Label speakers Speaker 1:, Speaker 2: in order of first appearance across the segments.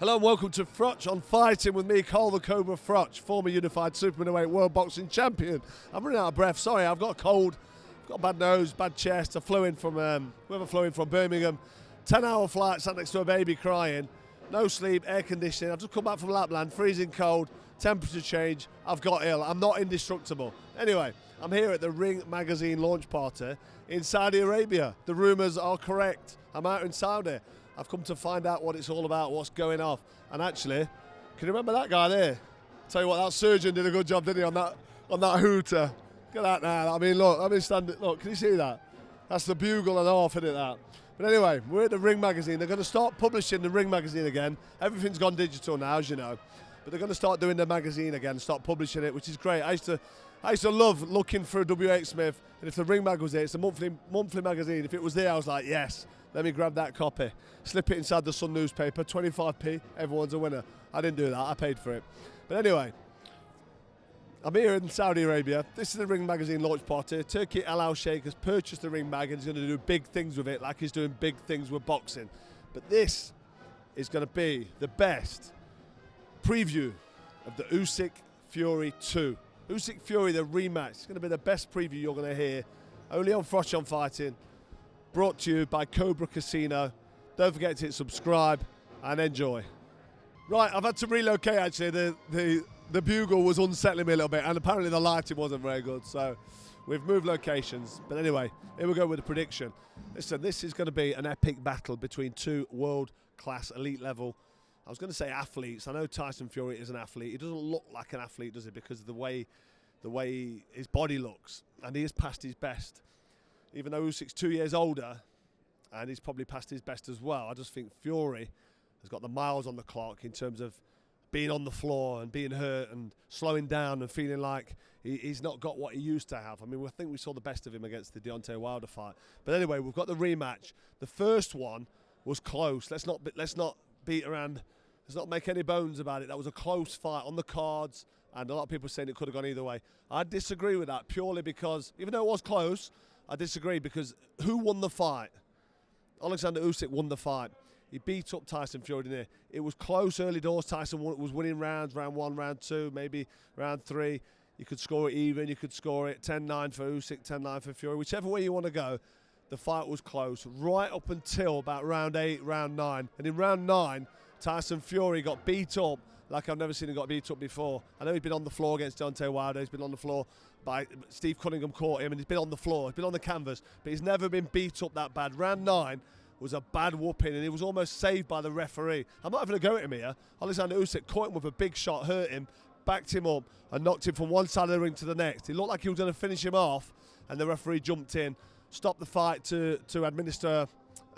Speaker 1: Hello and welcome to Froch on Fighting with me, Cole the Cobra Froch, former unified super middleweight world boxing champion. I'm running out of breath, sorry, I've got a cold, I've got a bad nose, bad chest. I flew in from, Birmingham, 10-hour flight, sat next to a baby crying, no sleep, air conditioning. I've just come back from Lapland, freezing cold, temperature change, I've got ill, I'm not indestructible. Anyway, I'm here at the Ring Magazine launch party in Saudi Arabia. The rumours are correct, I'm out in Saudi. I've come to find out what it's all about, what's going off. And actually, can you remember that guy there? Tell you what, that surgeon did a good job, didn't he, on that hooter? Look at that now. I mean, look, I've been standing, look, can you see that? That's the bugle and half, isn't it, that? But anyway, we're at the Ring Magazine. They're going to start publishing the Ring Magazine again. Everything's gone digital now, as you know. But they're going to start doing the magazine again, start publishing it, which is great. I used to love looking for a W.H. Smith, and if the Ring Mag was there, it's a monthly magazine. If it was there, I was like, yes, let me grab that copy. Slip it inside the Sun newspaper, 25p, everyone's a winner. I didn't do that, I paid for it. But anyway, I'm here in Saudi Arabia. This is the Ring Magazine launch party. Turki Al Sheikh has purchased the Ring Mag and he's going to do big things with it, like he's doing big things with boxing. But this is going to be the best preview of the Usyk Fury 2. Usyk Fury, the rematch. It's going to be the best preview you're going to hear. Only on Froch on Fighting. Brought to you by Cobra Casino. Don't forget to hit subscribe and enjoy. Right, I've had to relocate actually. The bugle was unsettling me a little bit and apparently the lighting wasn't very good. So we've moved locations. But anyway, here we go with the prediction. Listen, this is going to be an epic battle between two world-class elite level, I was going to say athletes. I know Tyson Fury is an athlete. He doesn't look like an athlete, does he? Because of the way his body looks. And he is past his best. Even though Usyk's 2 years older, and he's probably past his best as well, I just think Fury has got the miles on the clock in terms of being on the floor and being hurt and slowing down and feeling like he's not got what he used to have. I mean, I think we saw the best of him against the Deontay Wilder fight. But anyway, we've got the rematch. The first one was close. Let's not beat around. Let's not make any bones about it. That was a close fight on the cards, and a lot of people saying it could have gone either way. I disagree with that purely because, even though it was close, I disagree because who won the fight? Oleksandr Usyk won the fight. He beat up Tyson Fury, didn't he? It was close early doors. Tyson was winning rounds, round 1, round 2, maybe round 3. You could score it even, you could score it 10-9 for Usyk, 10-9 for Fury. Whichever way you want to go, the fight was close right up until about round 8, round 9. And in round 9, Tyson Fury got beat up like I've never seen him got beat up before. I know he's been on the floor against Deontay Wilder. He's been on the floor by Steve Cunningham caught him, and he's been on the floor. He's been on the canvas, but he's never been beat up that bad. Round 9 was a bad whooping, and he was almost saved by the referee. I'm not having a go at him here. Oleksandr Usyk caught him with a big shot, hurt him, backed him up, and knocked him from one side of the ring to the next. It looked like he was going to finish him off, and the referee jumped in, stopped the fight to administer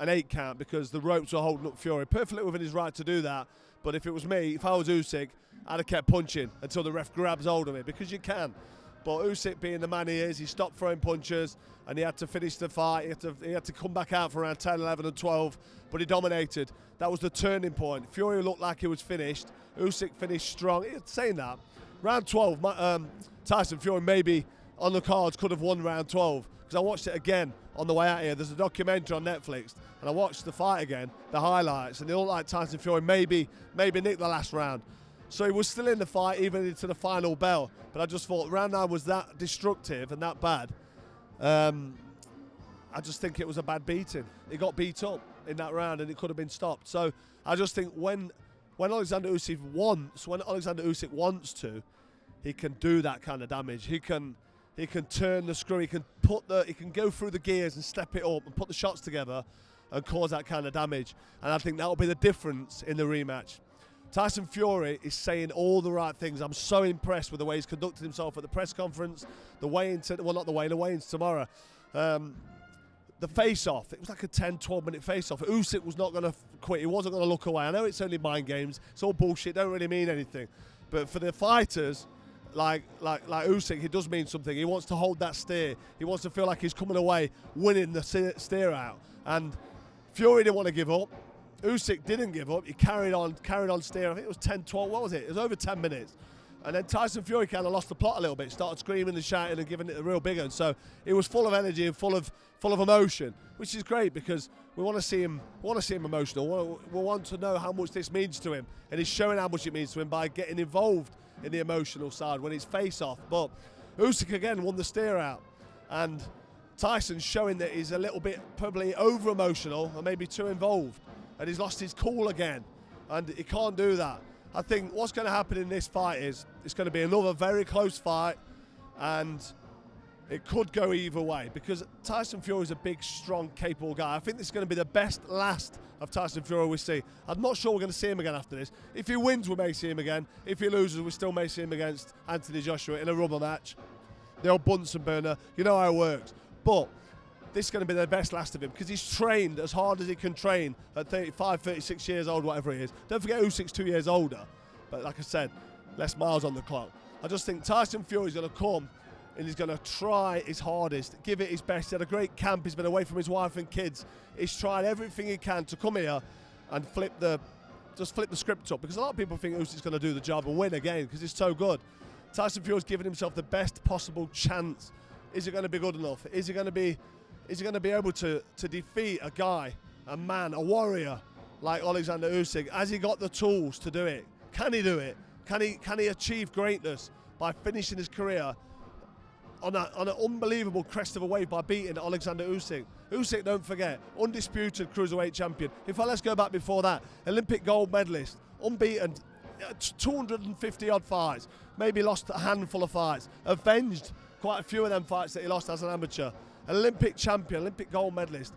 Speaker 1: an 8 count because the ropes were holding up Fury. Perfectly within his right to do that, but if it was me, if I was Usyk, I'd have kept punching until the ref grabs hold of me, because you can. But Usyk, being the man he is, he stopped throwing punches and he had to finish the fight. He had to come back out for around 10, 11 and 12, but he dominated. That was the turning point. Fury looked like he was finished. Usyk finished strong. Saying that, round 12, Tyson Fury maybe on the cards could have won round 12, because I watched it again on the way out here. There's a documentary on Netflix, and I watched the fight again, the highlights, and it looked like Tyson Fury maybe nicked the last round. So he was still in the fight, even into the final bell. But I just thought round 9 was that destructive and that bad. I just think it was a bad beating. He got beat up in that round, and it could have been stopped. So I just think when Oleksandr Usyk wants to, he can do that kind of damage. He can turn the screw. He can go through the gears and step it up and put the shots together and cause that kind of damage. And I think that will be the difference in the rematch. Tyson Fury is saying all the right things. I'm so impressed with the way he's conducted himself at the press conference, the weigh-in, well, not the weigh-in, the weigh-ins tomorrow. The face-off, it was like a 10, 12-minute face-off. Usyk was not going to quit. He wasn't going to look away. I know it's only mind games. It's all bullshit. Don't really mean anything. But for the fighters, like Usyk, it does mean something. He wants to hold that steer. He wants to feel like he's coming away winning the steer out. And Fury didn't want to give up. Usyk didn't give up. He carried on steering. I think it was 10, 12. What was it? It was over 10 minutes. And then Tyson Fury kind of lost the plot a little bit, started screaming and shouting and giving it a real big one. So it was full of energy and full of emotion, which is great because we want to see him emotional. We want to know how much this means to him, and he's showing how much it means to him by getting involved in the emotional side when it's face off. But Usyk again won the steer out, and Tyson's showing that he's a little bit probably over emotional and maybe too involved, and he's lost his cool again, and he can't do that. I think what's going to happen in this fight is it's going to be another very close fight, and it could go either way because Tyson Fury is a big, strong, capable guy. I think this is going to be the best last of Tyson Fury we see. I'm not sure we're going to see him again after this. If he wins, we may see him again. If he loses, we still may see him against Anthony Joshua in a rubber match. The old Bunsen burner, you know how it works. But this is going to be the best last of him because he's trained as hard as he can train at 35, 36 years old, whatever he is. Don't forget Usyk's 2 years older, but like I said, less miles on the clock. I just think Tyson Fury's going to come and he's going to try his hardest, give it his best. He had a great camp. He's been away from his wife and kids. He's tried everything he can to come here and flip the script up because a lot of people think Usyk's going to do the job and win again because he's so good. Tyson Fury's given himself the best possible chance. Is it going to be good enough? Is he going to be able to defeat a guy, a man, a warrior like Oleksandr Usyk? Has he got the tools to do it? Can he do it? Can he achieve greatness by finishing his career on an unbelievable crest of a wave by beating Oleksandr Usyk? Usyk, don't forget, undisputed cruiserweight champion. In fact, let's go back before that. Olympic gold medalist, unbeaten, 250 odd fights, maybe lost a handful of fights, avenged quite a few of them fights that he lost as an amateur. Olympic champion, Olympic gold medalist,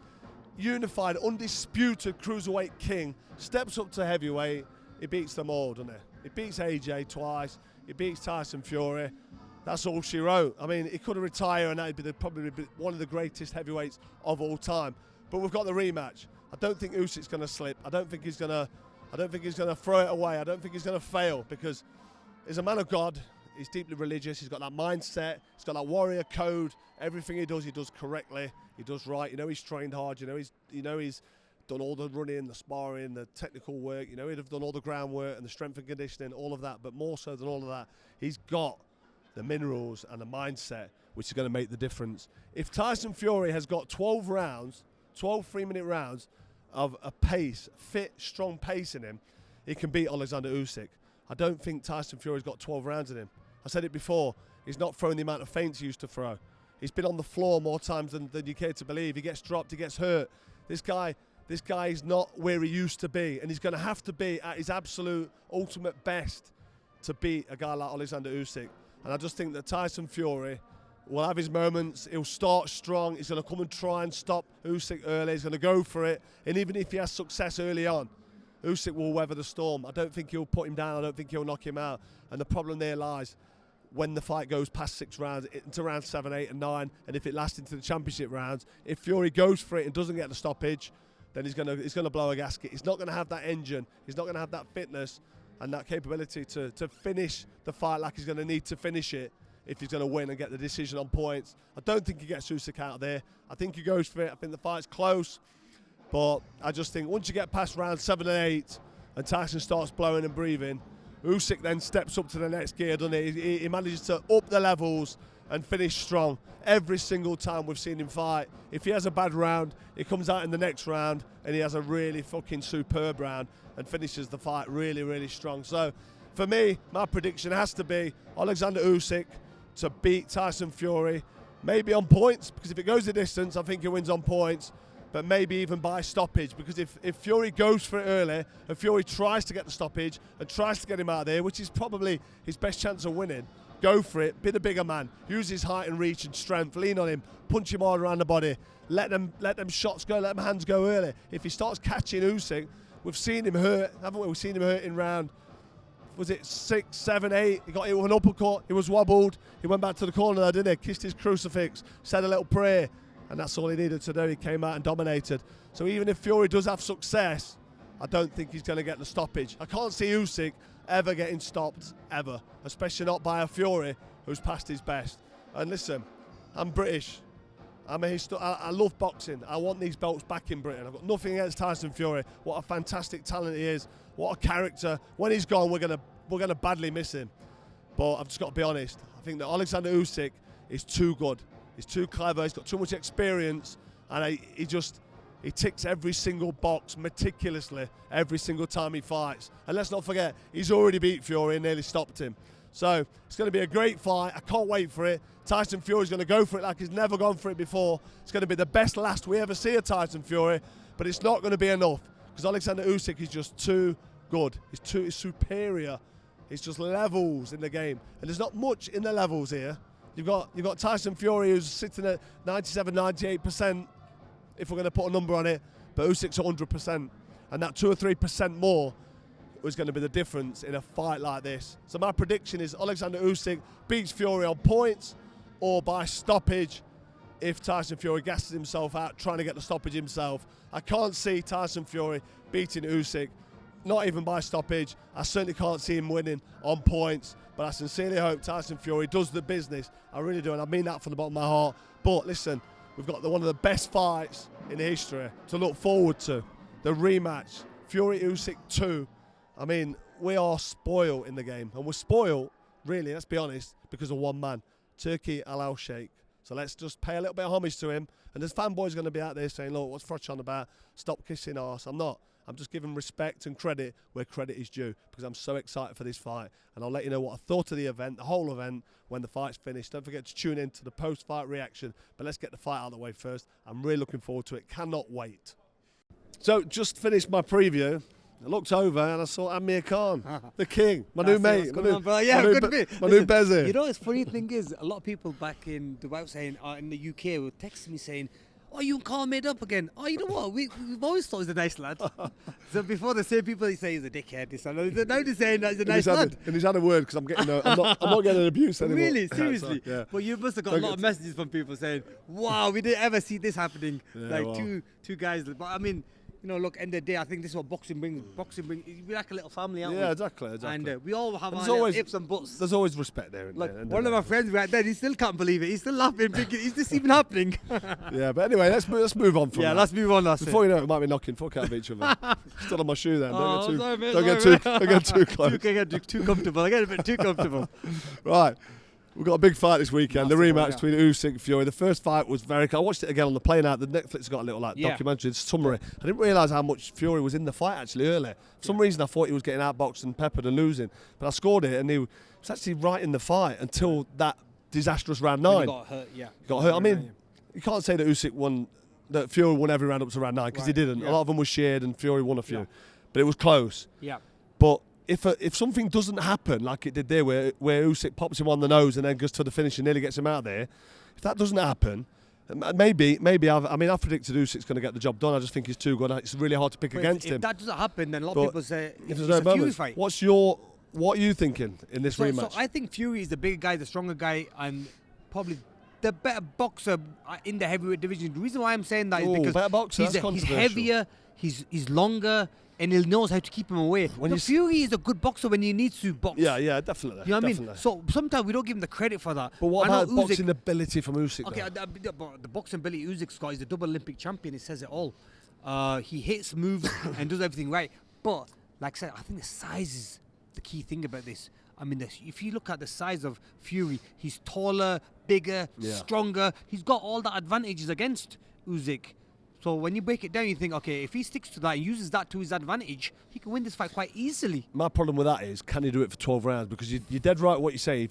Speaker 1: unified, undisputed cruiserweight king, steps up to heavyweight, he beats them all, doesn't he? He beats AJ twice, he beats Tyson Fury. That's all she wrote. I mean, he could have retired and that'd be probably one of the greatest heavyweights of all time. But we've got the rematch. I don't think Usyk's going to slip. I don't think he's going to throw it away. I don't think he's going to fail because he's a man of God. He's deeply religious. He's got that mindset. He's got that warrior code. Everything he does correctly. He does right. You know, he's trained hard. You know, he's done all the running, the sparring, the technical work. You know, he'd have done all the groundwork and the strength and conditioning, all of that. But more so than all of that, he's got the minerals and the mindset, which is going to make the difference. If Tyson Fury has got 12 rounds, 12 3-minute rounds of a pace, fit, strong pace in him, he can beat Oleksandr Usyk. I don't think Tyson Fury's got 12 rounds in him. I said it before, he's not throwing the amount of feints he used to throw. He's been on the floor more times than you care to believe. He gets dropped, he gets hurt. This guy is not where he used to be, and he's going to have to be at his absolute ultimate best to beat a guy like Oleksandr Usyk. And I just think that Tyson Fury will have his moments. He'll start strong. He's going to come and try and stop Usyk early. He's going to go for it. And even if he has success early on, Usyk will weather the storm. I don't think he'll put him down. I don't think he'll knock him out. And the problem there lies when the fight goes past 6 rounds, into round 7, 8 and 9, and if it lasts into the championship rounds, if Fury goes for it and doesn't get the stoppage, then he's going to blow a gasket. He's not going to have that engine. He's not going to have that fitness and that capability to finish the fight like he's going to need to finish it if he's going to win and get the decision on points. I don't think he gets Usyk out of there. I think he goes for it. I think the fight's close. But I just think once you get past round 7 and 8 and Tyson starts blowing and breathing, Usyk then steps up to the next gear, doesn't he? He manages to up the levels and finish strong every single time we've seen him fight. If he has a bad round, he comes out in the next round and he has a really fucking superb round and finishes the fight really, really strong. So for me, my prediction has to be Oleksandr Usyk to beat Tyson Fury, maybe on points, because if it goes the distance, I think he wins on points, but maybe even by stoppage, because if Fury goes for it early and Fury tries to get the stoppage and tries to get him out of there, which is probably his best chance of winning, go for it, be the bigger man, use his height and reach and strength, lean on him, punch him hard around the body, let them shots go, let them hands go early. If he starts catching Usyk, we've seen him hurt, haven't we? We've seen him hurt in round, was it 6, 7, 8? He got hit with an uppercut, he was wobbled, he went back to the corner there, didn't he? Kissed his crucifix, said a little prayer, and that's all he needed to do. He came out and dominated. So even if Fury does have success, I don't think he's going to get the stoppage. I can't see Usyk ever getting stopped, ever, especially not by a Fury who's past his best. And listen, I'm British. I love boxing. I want these belts back in Britain. I've got nothing against Tyson Fury. What a fantastic talent he is. What a character. When he's gone, we're gonna badly miss him. But I've just got to be honest. I think that Oleksandr Usyk is too good. He's too clever. He's got too much experience, and he ticks every single box meticulously every single time he fights. And let's not forget, he's already beat Fury and nearly stopped him. So it's going to be a great fight. I can't wait for it. Tyson Fury's going to go for it like he's never gone for it before. It's going to be the best last we ever see of Tyson Fury, but it's not going to be enough because Oleksandr Usyk is just too good. He's superior. It's just levels in the game, and there's not much in the levels here. You've got Tyson Fury who's sitting at 97, 98%, if we're going to put a number on it, but Usyk's 100%, and that 2 or 3% more was going to be the difference in a fight like this. So my prediction is Oleksandr Usyk beats Fury on points or by stoppage if Tyson Fury gasses himself out trying to get the stoppage himself. I can't see Tyson Fury beating Usyk, not even by stoppage. I certainly can't see him winning on points, but I sincerely hope Tyson Fury does the business. I really do, and I mean that from the bottom of my heart. But listen, we've got one of the best fights in history to look forward to. The rematch, Fury-Usyk 2. I mean, we are spoiled in the game. And we're spoiled, really, let's be honest, because of one man, Turki Al-Sheikh. So let's just pay a little bit of homage to him. And there's fanboys going to be out there saying, look, what's Froch on about? Stop kissing arse. I'm not. I'm just giving respect and credit where credit is due because I'm so excited for this fight. And I'll let you know what I thought of the event, the whole event, when the fight's finished. Don't forget to tune in to the post-fight reaction. But let's get the fight out of the way first. I'm really looking forward to it. Cannot wait. So just finished my preview. I looked over and I saw Amir Khan, the king, my new mate. My new Bezzy.
Speaker 2: You know, the funny thing is, a lot of people back in Dubai saying, in the UK were texting me saying, oh, you and Khan made up again. Oh, you know what? We've always thought he's a nice lad. So before the same people, they say he's a dickhead. Now they're saying that he's a nice lad.
Speaker 1: And he's had a word because I'm not getting abuse anymore.
Speaker 2: Really? Seriously?
Speaker 1: Yeah.
Speaker 2: But you must have got a lot of messages from people saying, wow, we didn't ever see this happening.
Speaker 1: Yeah,
Speaker 2: two guys. But I mean, you know, look, end of the day, I think this is what boxing brings. We're like a little family, aren't we?
Speaker 1: Yeah, exactly.
Speaker 2: And we all have our ifs and buts.
Speaker 1: There's always respect there.
Speaker 2: Like, one of my friends right there, he still can't believe it. He's still laughing, thinking, is this even happening?
Speaker 1: Yeah, but anyway, let's move on from that.
Speaker 2: Yeah, let's move on.
Speaker 1: Before you know it, we might be knocking fuck out of each other. Still on my shoe then. Don't get too close.
Speaker 2: Don't get too comfortable. I get a bit too comfortable.
Speaker 1: Right. We've got a big fight this weekend, the rematch between Usyk and Fury. The first fight was very cool. I watched it again on the plane out. The Netflix got a little documentary summary. I didn't realise how much Fury was in the fight actually earlier. For some reason I thought he was getting outboxed and peppered and losing. But I scored it and he was actually right in the fight until that disastrous round 9.
Speaker 2: He got hurt, yeah.
Speaker 1: He got hurt. I mean, you can't say that that Fury won every round up to round 9 because he didn't.
Speaker 2: Yeah.
Speaker 1: A lot of them were shared and Fury won a few. Yeah. But it was close.
Speaker 2: Yeah.
Speaker 1: But if something doesn't happen like it did there, where Usyk pops him on the nose and then goes to the finish and nearly gets him out of there, if that doesn't happen, maybe I've predicted Usyk's going to get the job done. I just think he's too good. It's really hard to pick against him.
Speaker 2: If that doesn't happen, then a lot of people say it's
Speaker 1: a
Speaker 2: Fury fight.
Speaker 1: What are you thinking in this rematch?
Speaker 2: So I think Fury is the bigger guy, the stronger guy, and probably the better boxer in the heavyweight division. The reason why I'm saying that is because
Speaker 1: better boxer,
Speaker 2: he's heavier, he's longer, and he knows how to keep him away. Fury is a good boxer when he needs to box.
Speaker 1: Yeah, definitely.
Speaker 2: You know what I mean? So sometimes we don't give him the credit for that.
Speaker 1: But what about boxing ability from Usyk?
Speaker 2: Okay, but the boxing ability Usyk's got, he's a double Olympic champion. It says it all. He hits, moves, and does everything right. But like I said, I think the size is the key thing about this. I mean, if you look at the size of Fury, he's taller, bigger, stronger. He's got all the advantages against Usyk. So when you break it down, you think, okay, if he sticks to that and uses that to his advantage, he can win this fight quite easily.
Speaker 1: My problem with that is, can he do it for 12 rounds? Because you're dead right what you say.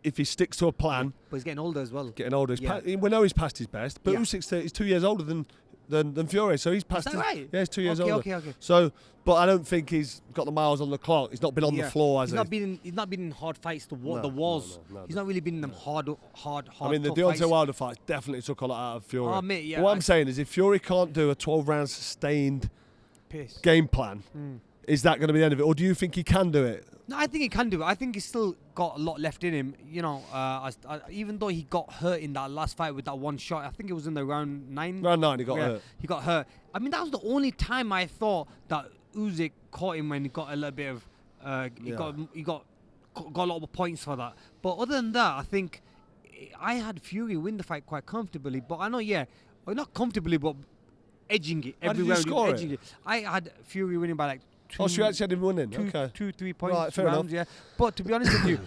Speaker 1: If he sticks to a plan,
Speaker 2: but he's getting older as well.
Speaker 1: We know he's past his best, but Usyk's 2 years older than Fury, so he's past.
Speaker 2: Is that right?
Speaker 1: Yeah, he's 2 years older.
Speaker 2: Okay.
Speaker 1: So, but I don't think he's got the miles on the clock. He's not been on the floor, has he?
Speaker 2: He's not been in hard fights. The wars. No. He's not really been in them hard. I mean, the
Speaker 1: Deontay Wilder fights definitely took a lot out of Fury.
Speaker 2: Oh, mate, yeah.
Speaker 1: What I'm saying is, if Fury can't do a 12-round sustained game plan, is that going to be the end of it, or do you think he can do it?
Speaker 2: No, I think he can do it. I think he's still got a lot left in him. You know, even though he got hurt in that last fight with that one shot, I think it was in the round 9.
Speaker 1: Round 9, he got hurt.
Speaker 2: He got hurt. I mean, that was the only time I thought that Usyk caught him when he got a little bit of. He got a lot of points for that. But other than that, I think I had Fury win the fight quite comfortably. But I know, well, not comfortably, but edging it every round. Edging it. I had Fury winning by like.
Speaker 1: So you actually had him winning?
Speaker 2: 2-3 points.
Speaker 1: Right, fair enough.
Speaker 2: Yeah. But to be honest with you,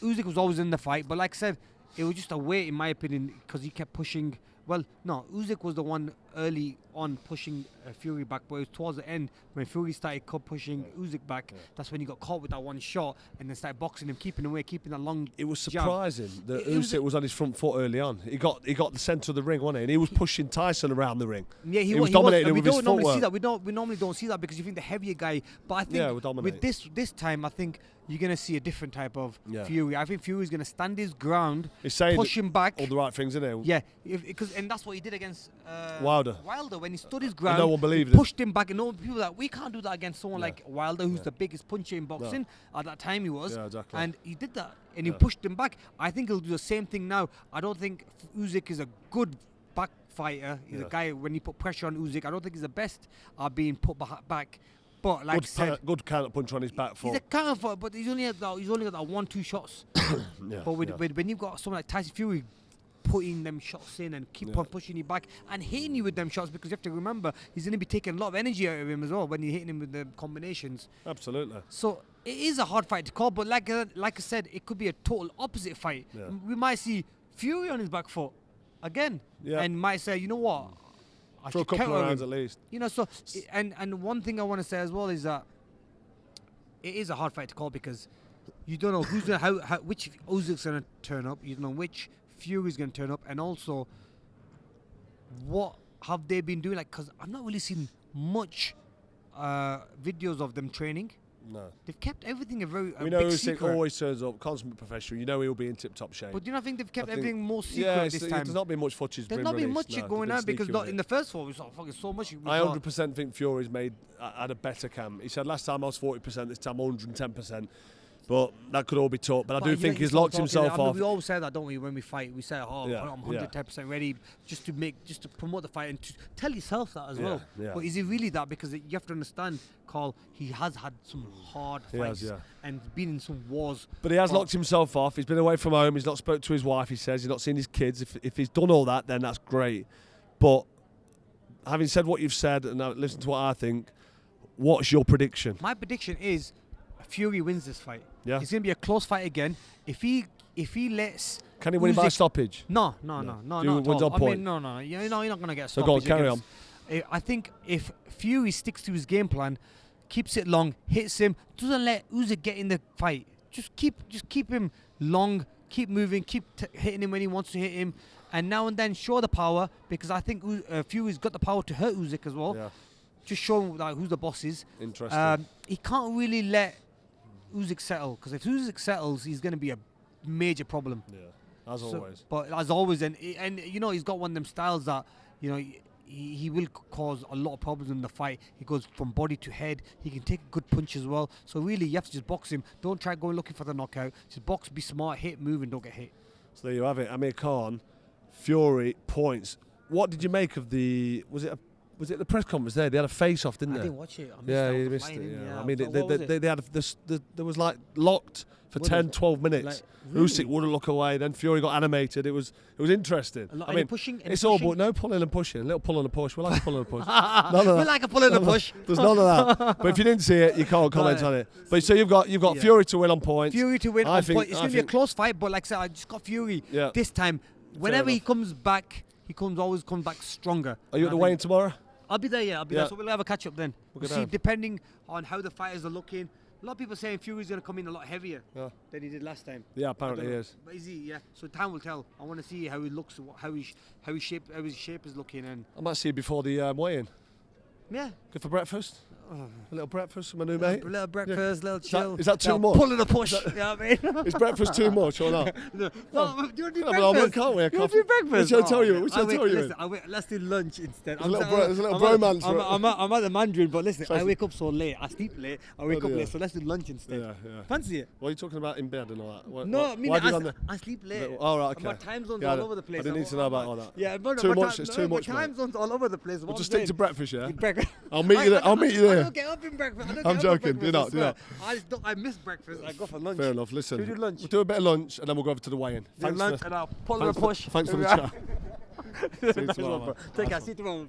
Speaker 2: Usyk was always in the fight, but like I said, it was just a way, in my opinion, because he kept pushing. Well, no, Usyk was the one early on pushing Fury back, but it was towards the end when Fury started pushing Usyk back. That's when he got caught with that one shot and then started boxing him, keeping him away, keeping that long.
Speaker 1: It was
Speaker 2: jab.
Speaker 1: surprising that Usyk was on his front foot early on. He got the centre of the ring, wasn't he? And he was pushing Tyson around the ring.
Speaker 2: Yeah, he
Speaker 1: was dominating with his
Speaker 2: footwork. We don't normally see
Speaker 1: footwork.
Speaker 2: that. We normally don't see that because you think the heavier guy. But I think with this time, I think you're going to see a different type of Fury. I think Fury's going to stand his ground, push him back.
Speaker 1: All the right things, isn't he?
Speaker 2: Yeah, and that's what he did against
Speaker 1: Wilder
Speaker 2: when he stood his ground.
Speaker 1: No one believed
Speaker 2: pushed him back, and no people were like, we can't do that against someone like Wilder, who's the biggest puncher in boxing. At that time he was.
Speaker 1: Yeah, exactly.
Speaker 2: And he did that, and he pushed him back. I think he'll do the same thing now. I don't think Usyk is a good back fighter. He's a guy, when you put pressure on Usyk, I don't think he's the best at being put back. But like I said,
Speaker 1: good counter punch on his back foot.
Speaker 2: He's a counter punch, but he's only got that 1-2 shots. But when you've got someone like Tyson Fury putting them shots in and keep on pushing you back and hitting you with them shots, because you have to remember he's going to be taking a lot of energy out of him as well when you're hitting him with the combinations.
Speaker 1: Absolutely.
Speaker 2: So it is a hard fight to call, but like I said, it could be a total opposite fight.
Speaker 1: Yeah.
Speaker 2: We might see Fury on his back foot again, and might say, you know what,
Speaker 1: for a couple of rounds at least.
Speaker 2: You know, so and one thing I want to say as well is that it is a hard fight to call because you don't know who's gonna which Usyk's gonna turn up. You don't know which Fury's gonna turn up, and also what have they been doing? Like, because I've not really seen much videos of them training.
Speaker 1: No.
Speaker 2: They've kept everything a
Speaker 1: we know
Speaker 2: big
Speaker 1: Usyk
Speaker 2: secret.
Speaker 1: always turns up, consummate professional. You know he'll be in tip-top shape.
Speaker 2: But do you not think they've kept everything more secret this time?
Speaker 1: There's not been much footage.
Speaker 2: There's not been much going on because in the first four we saw fucking so much.
Speaker 1: I 100% think Fury's had a better camp. He said last time I was 40%, this time 110%. But that could all be taught. But I do think he's locked himself off.
Speaker 2: We always say that, don't we, when we fight? We say, I'm 110% ready just to promote the fight and to tell yourself that as well.
Speaker 1: Yeah.
Speaker 2: But is he really that? Because you have to understand, Carl, he has had some hard fights and been in some wars.
Speaker 1: But he has locked himself off. He's been away from home. He's not spoke to his wife, he says. He's not seen his kids. If he's done all that, then that's great. But having said what you've said and listen to what I think, what's your prediction?
Speaker 2: My prediction is Fury wins this fight.
Speaker 1: Yeah.
Speaker 2: It's going to be a close fight again. If he lets...
Speaker 1: Can he win by stoppage?
Speaker 2: No.
Speaker 1: Wins on point?
Speaker 2: No. You're not going to get a stoppage.
Speaker 1: So go on, carry on.
Speaker 2: I think if Fury sticks to his game plan, keeps it long, hits him, doesn't let Usyk get in the fight. Just keep him long, keep moving, keep hitting him when he wants to hit him, and now and then show the power, because I think Fury's got the power to hurt Usyk as well. Yeah. Just show him who the boss is.
Speaker 1: Interesting.
Speaker 2: He can't really let Usyk settle, because if Usyk settles, he's going to be a major problem.
Speaker 1: Yeah, as always.
Speaker 2: But as always, and you know, he's got one of them styles that, you know, he will cause a lot of problems in the fight. He goes from body to head. He can take a good punch as well. So really, you have to just box him. Don't try going looking for the knockout. Just box, be smart, hit, move, and don't get hit.
Speaker 1: So there you have it. Amir Khan, Fury, points. What did you make of was it the press conference there? They had a face-off, didn't they?
Speaker 2: I didn't watch it.
Speaker 1: You missed it. Yeah. I mean, they had there was like locked for 10, 12 minutes.
Speaker 2: Like, really?
Speaker 1: Usyk wouldn't look away. Then Fury got animated. It was interesting.
Speaker 2: I mean, pushing.
Speaker 1: It's all but no pulling and pushing. A little pull and a push. We like a pull and a push.
Speaker 2: We like a pull and a push.
Speaker 1: There's none of that. But if you didn't see it, you can't comment on it. But so you've got Fury to win on points.
Speaker 2: Fury to win on points. It's going to be a close fight. But like I said, I just got Fury this time. Whenever he comes back, always comes back stronger.
Speaker 1: Are you at the weigh-in tomorrow?
Speaker 2: I'll be there, I'll be there. So we'll have a catch-up then. We'll see, depending on how the fighters are looking. A lot of people saying Fury's going to come in a lot heavier than he did last time.
Speaker 1: Yeah, apparently he is.
Speaker 2: But is he? Yeah. So time will tell. I want to see how he looks, how his shape is looking, and
Speaker 1: I might see you before the weigh-in.
Speaker 2: Yeah.
Speaker 1: Go for breakfast. A little breakfast with my new mate.
Speaker 2: A little breakfast, little chill.
Speaker 1: Is that too much?
Speaker 2: Pull and a push. You know what I mean?
Speaker 1: Is breakfast too much or not?
Speaker 2: No, do you want to do
Speaker 1: breakfast? Can't we?
Speaker 2: You want to do breakfast?
Speaker 1: Which I tell you?
Speaker 2: Listen, let's do lunch instead.
Speaker 1: There's a little bromance.
Speaker 2: I'm at the Mandarin, but listen, I wake up so late. I sleep late. I wake up late, so let's do lunch instead.
Speaker 1: Yeah.
Speaker 2: Fancy it?
Speaker 1: What are you talking about in bed and all that?
Speaker 2: No, I mean, I sleep late.
Speaker 1: All right, okay.
Speaker 2: My time zone's all over the place.
Speaker 1: I didn't need to know about all that.
Speaker 2: Yeah,
Speaker 1: too much. It's too much.
Speaker 2: My time zone's all over the place.
Speaker 1: We'll just stick to breakfast, yeah?
Speaker 2: Breakfast.
Speaker 1: I'll meet you there.
Speaker 2: I don't get up in breakfast.
Speaker 1: I'm joking. Do not.
Speaker 2: I miss breakfast. I go for lunch.
Speaker 1: Fair enough. Listen,
Speaker 2: should we do lunch?
Speaker 1: We'll do a bit of lunch and then we'll go over to the weigh-in.
Speaker 2: Thanks lunch and I'll pull and push.
Speaker 1: Thanks for the chat. See you tomorrow.
Speaker 2: Take care. See you tomorrow.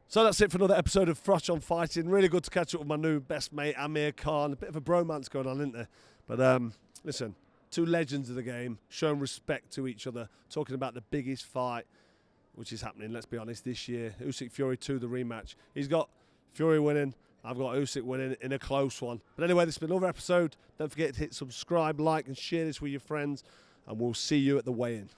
Speaker 1: So that's it for another episode of Froch on Fighting. Really good to catch up with my new best mate, Amir Khan. A bit of a bromance going on, isn't there? But listen, two legends of the game, showing respect to each other, talking about the biggest fight, which is happening, let's be honest, this year. Usyk Fury 2, the rematch. He's got Fury winning. I've got Usyk winning in a close one. But anyway, this has been another episode. Don't forget to hit subscribe, like, and share this with your friends. And we'll see you at the weigh-in.